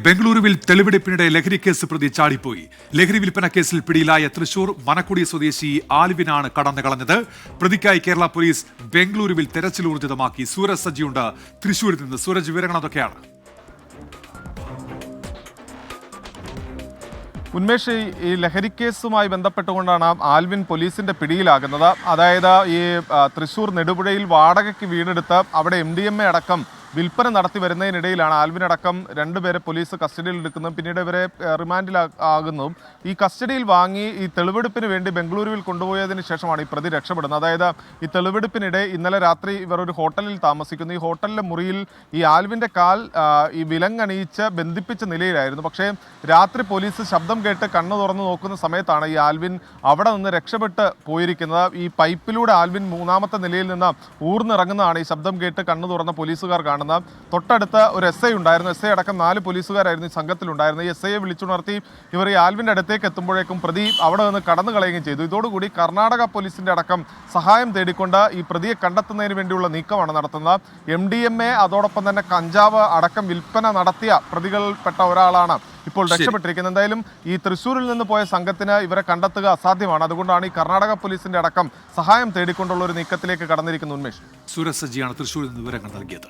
ബംഗളൂരുവിൽ തെളിവെടുപ്പിനിടെ ലഹരി കേസ് പ്രതി ചാടിപ്പോയി. ലഹരി വിൽപ്പന കേസിൽ പിടിയിലായ തൃശൂർ മനക്കുടി സ്വദേശി ആൽവിനാണ് കടന്നു കളഞ്ഞത്. പ്രതിക്കായി കേരള പോലീസ് ബംഗളൂരുവിൽ തെരച്ചിൽ ഊർജിതമാക്കി. സൂരജ് സജിയുണ്ട് തൃശൂരിൽ നിന്ന്. സൂരജ്, വിവരങ്ങൾ അതൊക്കെയാണ്. ഉന്മേഷ്, ഈ ലഹരി കേസുമായി ബന്ധപ്പെട്ടുകൊണ്ടാണ് ആൽവിൻ പോലീസിന്റെ പിടിയിലാകുന്നത്. അതായത് ഈ തൃശൂർ നെടുപുഴയിൽ വാടകയ്ക്ക് വീടെടുത്ത് അവിടെ MDMA അടക്കം വിൽപ്പന നടത്തി വരുന്നതിനിടയിലാണ് ആൽവിനടക്കം രണ്ടുപേരെ പോലീസ് കസ്റ്റഡിയിൽ എടുക്കുന്നതും പിന്നീട് ഇവരെ റിമാൻഡിലാകുന്നതും. ഈ കസ്റ്റഡിയിൽ വാങ്ങി ഈ തെളിവെടുപ്പിന് വേണ്ടി ബംഗളൂരുവിൽ കൊണ്ടുപോയതിന് ശേഷമാണ് ഈ പ്രതി രക്ഷപ്പെടുന്നത്. അതായത് ഈ തെളിവെടുപ്പിനിടെ ഇന്നലെ രാത്രി ഇവർ ഒരു ഹോട്ടലിൽ താമസിക്കുന്നു. ഈ ഹോട്ടലിലെ മുറിയിൽ ഈ ആൽവിൻ്റെ കാൽ ഈ വിലങ്ങണിയിച്ച് ബന്ധിപ്പിച്ച നിലയിലായിരുന്നു. പക്ഷേ രാത്രി പോലീസ് ശബ്ദം കേട്ട് കണ്ണു തുറന്ന് നോക്കുന്ന സമയത്താണ് ഈ ആൽവിൻ അവിടെ നിന്ന് രക്ഷപ്പെട്ട് പോയിരിക്കുന്നത്. ഈ പൈപ്പിലൂടെ ആൽവിൻ മൂന്നാമത്തെ നിലയിൽ നിന്ന് ഊർന്നിറങ്ങുന്നതാണ് ഈ ശബ്ദം കേട്ട് കണ്ണു തുറന്ന പോലീസുകാർ കാണുന്നത്. തൊട്ടടുത്ത് ഒരു SI ഉണ്ടായിരുന്നു. SI അടക്കം 4 പോലീസുകാരായിരുന്നു ഈ സംഘത്തിലുണ്ടായിരുന്നത്. ഈ SIയെ വിളിച്ചുണർത്തി ഇവർ ഈ ആൽവിൻ്റെ അടുത്തേക്ക് എത്തുമ്പോഴേക്കും പ്രതി അവിടെ നിന്ന് കടന്നു കളയുകയും ചെയ്തു. ഇതോടുകൂടി കർണാടക പോലീസിന്റെ അടക്കം സഹായം തേടിക്കൊണ്ട് ഈ പ്രതിയെ കണ്ടെത്തുന്നതിന് വേണ്ടിയുള്ള നീക്കമാണ് നടത്തുന്നത്. MDMA അതോടൊപ്പം തന്നെ കഞ്ചാവ് അടക്കം വിൽപ്പന നടത്തിയ പ്രതികളിൽപ്പെട്ട ഒരാളാണ് ഇപ്പോൾ രക്ഷപ്പെട്ടിരിക്കുന്നത്. എന്തായാലും ഈ തൃശ്ശൂരിൽ നിന്ന് പോയ സംഘത്തിന് ഇവരെ കണ്ടെത്തുക അസാധ്യമാണ്. അതുകൊണ്ടാണ് ഈ കർണാടക പോലീസിന്റെ അടക്കം സഹായം തേടിക്കൊണ്ടുള്ള ഒരു നീക്കത്തിലേക്ക് കടന്നിരിക്കുന്നത്. ഉന്മേഷ്, സൂരജ് സജിയാണ് തൃശ്ശൂരിൽ നിന്ന് വിവരങ്ങൾ നൽകിയത്.